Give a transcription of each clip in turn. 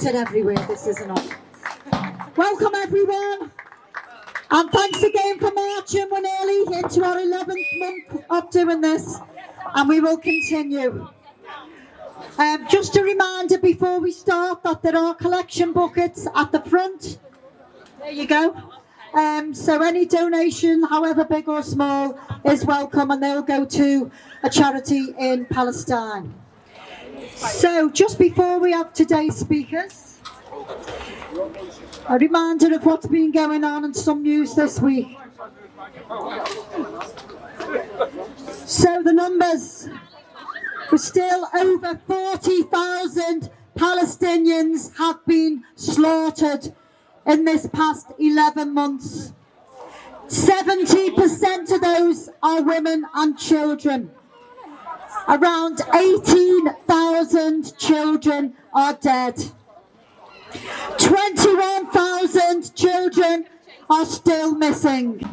said everywhere, this isn't on. Welcome everyone, and thanks again for marching. We're nearly into our 11th month of doing this, and we will continue. Just a reminder before we start that there are collection buckets at the front. There you go. So any donation, however big or small, is welcome, and they'll go to a charity in Palestine. So just before we have today's speakers, a reminder of what's been going on and some news this week. So the numbers, were still over 40,000 Palestinians have been slaughtered in this past 11 months. 70% of those are women and children. Around 18,000 children are dead. 21,000 children are still missing.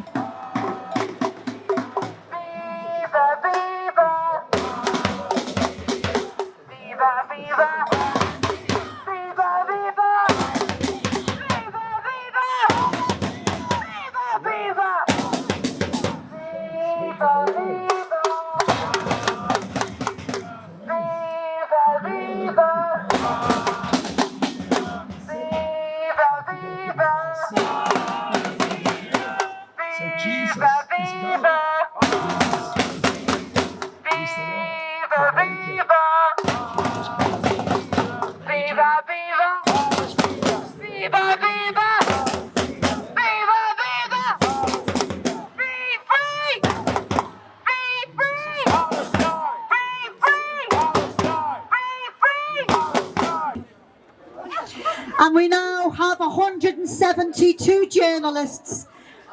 And we now have 172 journalists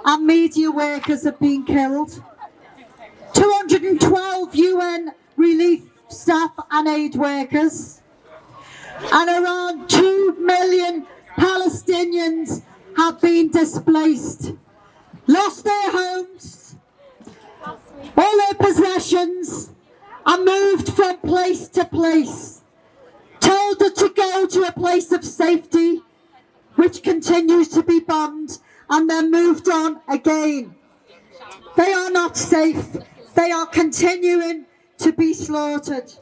and media workers have been killed. 212 UN relief staff and aid workers. And around 2 million Palestinians have been displaced, lost their homes, all their possessions, and moved from place to place. Told to go to a place of safety, which continues to be bombed, and then moved on again. They are not safe. They are continuing to be slaughtered.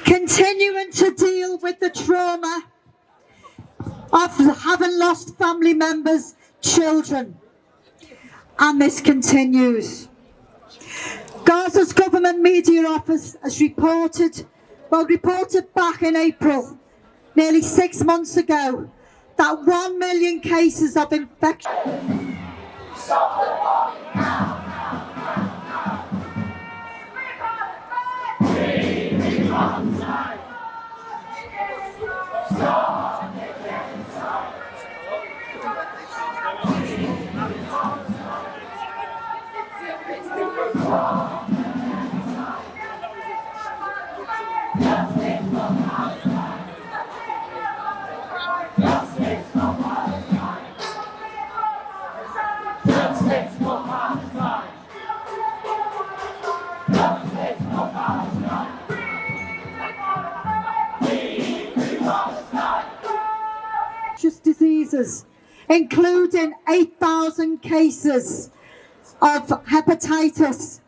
Continuing to deal with the trauma of having lost family members, children. And this continues. Gaza's government media office has reported back in April, nearly 6 months ago, that 1 million cases of infection. Stop the bombing now! Leaving Palestine! Stop the genocide! Diseases, including 8,000 cases of hepatitis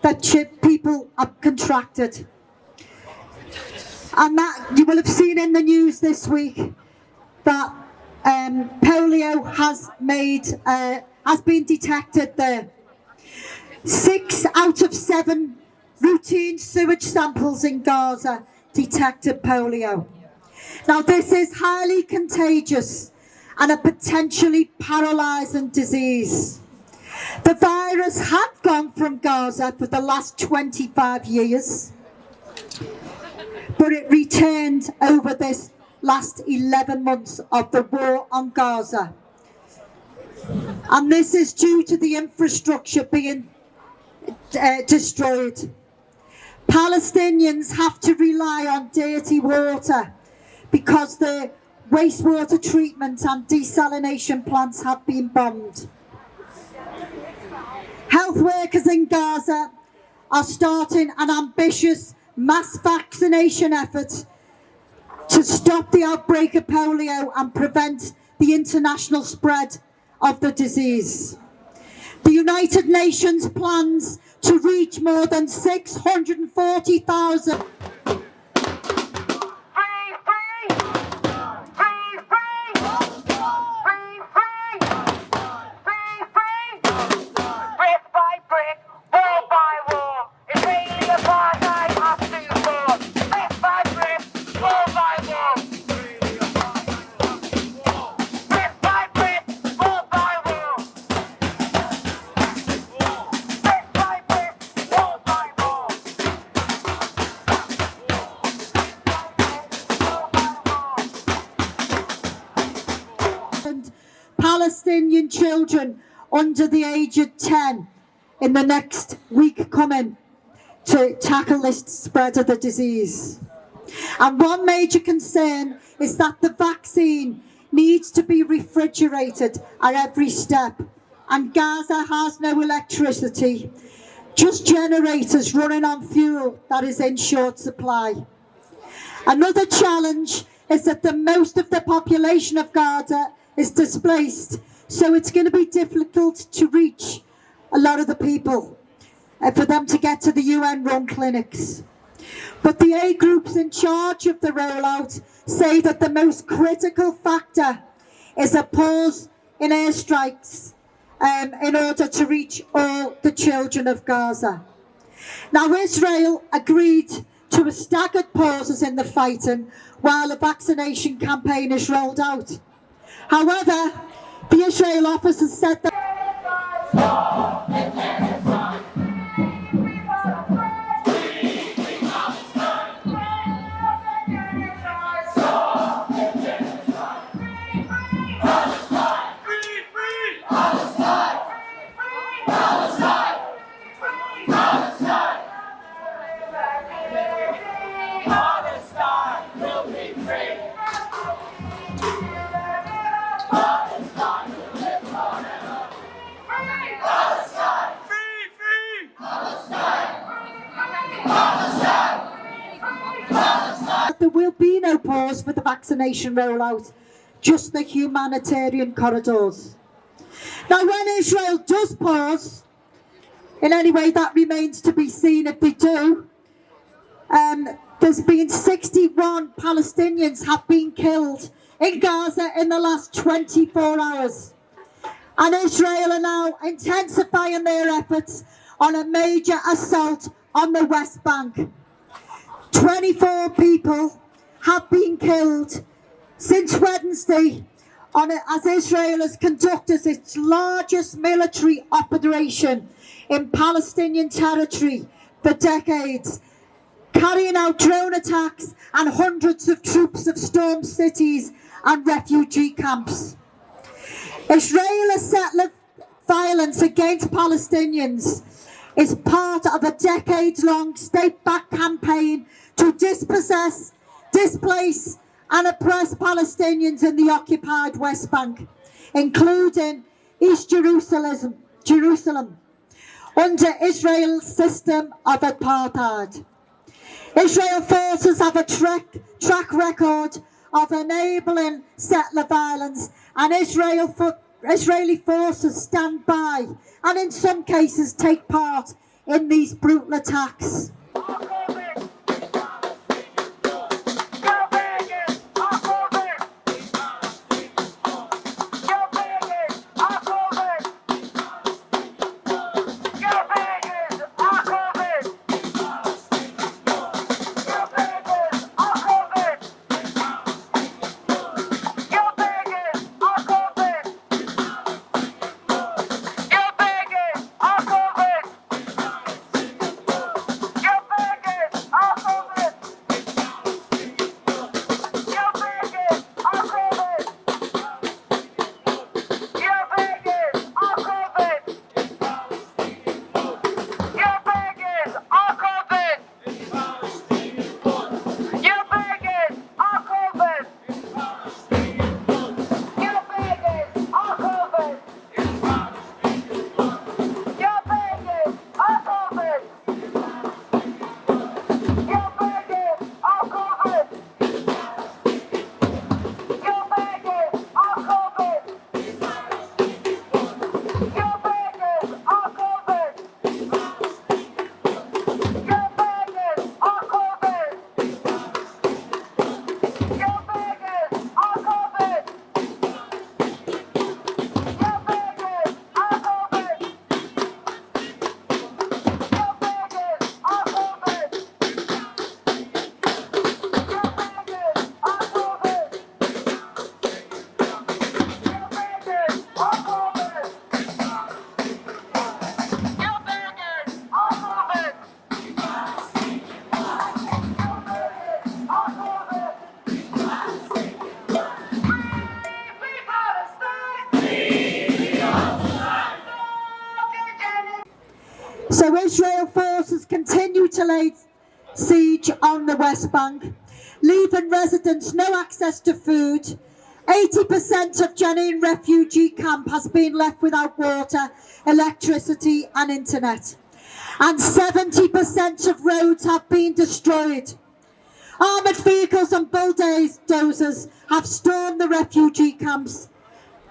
that people have contracted. And that you will have seen in the news this week that polio has been detected there. 6 out of 7 routine sewage samples in Gaza detected polio. Now this is highly contagious and a potentially paralysing disease. The virus had gone from Gaza for the last 25 years, but it returned over this last 11 months of the war on Gaza. And this is due to the infrastructure being destroyed. Palestinians have to rely on dirty water because the wastewater treatment and desalination plants have been bombed. Health workers in Gaza are starting an ambitious mass vaccination effort to stop the outbreak of polio and prevent the international spread of the disease. The United Nations plans to reach more than 640,000. Palestinian children under the age of 10 in the next week coming to tackle this spread of the disease. And one major concern is that the vaccine needs to be refrigerated at every step, and Gaza has no electricity, just generators running on fuel that is in short supply. Another challenge is that most of the population of Gaza is displaced, so it's going to be difficult to reach a lot of the people for them to get to the UN-run clinics. But the aid groups in charge of the rollout say that the most critical factor is a pause in airstrikes in order to reach all the children of Gaza. Now, Israel agreed to a staggered pauses in the fighting while the vaccination campaign is rolled out. However, the Israel officers said that there will be no pause for the vaccination rollout, just the humanitarian corridors. Now, when Israel does pause, in any way that remains to be seen if they do, there's been 61 Palestinians have been killed in Gaza in the last 24 hours. And Israel are now intensifying their efforts on a major assault on the West Bank. 24 people have been killed since Wednesday as Israel has conducted its largest military operation in Palestinian territory for decades, carrying out drone attacks, and hundreds of troops have stormed cities and refugee camps. Israel's settler violence against Palestinians is part of a decades-long state-backed campaign to dispossess, displace and oppress Palestinians in the occupied West Bank, including East Jerusalem, under Israel's system of apartheid. Israel forces have a track record of enabling settler violence, and Israeli forces stand by and in some cases take part in these brutal attacks. So Israel forces continue to lay siege on the West Bank, leaving residents no access to food. 80% of Jenin refugee camp has been left without water, electricity and internet. And 70% of roads have been destroyed. Armoured vehicles and bulldozers have stormed the refugee camps.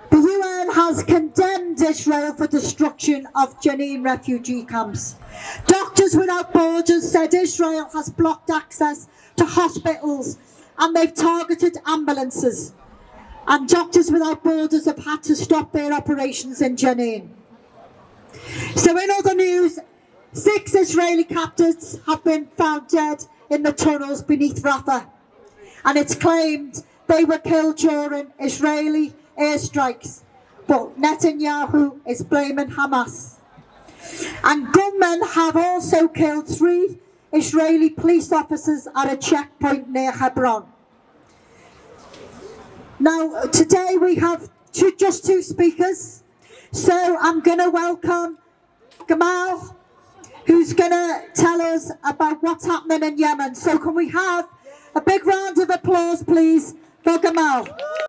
The UN has condemned Israel for destruction of Jenin refugee camps. Doctors Without Borders said Israel has blocked access to hospitals and they've targeted ambulances. And Doctors Without Borders have had to stop their operations in Jenin. So in other news, 6 Israeli captives have been found dead in the tunnels beneath Rafah. And it's claimed they were killed during Israeli airstrikes. But Netanyahu is blaming Hamas. And gunmen have also killed 3 Israeli police officers at a checkpoint near Hebron. Now, today we have just 2 speakers. So I'm going to welcome Gamal, who's going to tell us about what's happening in Yemen. So can we have a big round of applause, please, for Gamal?